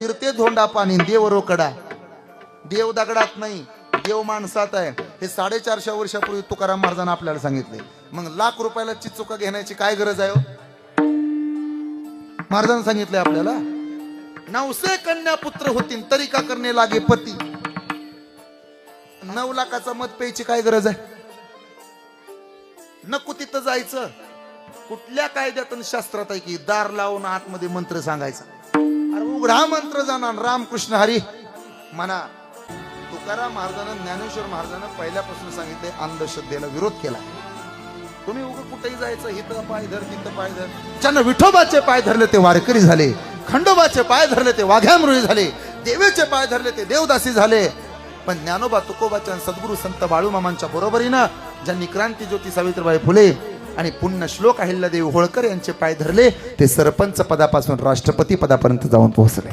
फिरते धोंडा पाणी देव रोकडा. देव दगडात नाही, देव माणसात आहे. हे 450 वर्षापूर्वी तुकाराम महाराजांना आपल्याला सांगितले. मग लाख रुपयाला चिचुका घेण्याची काय गरज आहे हो? महाराजांनी सांगितलंय आपल्याला, 900 कन्या पुत्र होतील तरी का करणे लागे पती. 9 लाखाचा मत प्यायची काय गरज आहे? नको तिथं जायचं. कुठल्या कायद्यात आणि शास्त्रात आहे की दार लावून आतमध्ये मंत्र सांगायचा? अरे उघडा मंत्र जाणार रामकृष्ण हरी म्हणा. तुकाराम महाराजांना, ज्ञानेश्वर महाराजांना पहिल्यापासून सांगितले, अंधश्रद्धेला विरोध केला. तुम्ही उघड कुठेही जायचं, इथं पाय धर तिथं पाय धर. ज्यानं विठोबाचे पाय धरले ते वारकरी झाले, खंडोबाचे पाय धरले ते वाघ्यामृळी झाले, देवीचे पाय धरले ते देवदासी झाले. पण ज्ञानोबा तुकोबाच्या सद्गुरू संत बाळूमामांच्या बरोबरीनं ज्यांनी क्रांती ज्योती सावित्रीबाई फुले आणि पुण्य श्लोक अहिल्यादेवी होळकर यांचे पाय धरले ते सरपंच पदापासून राष्ट्रपती पदापर्यंत जाऊन पोहोचले.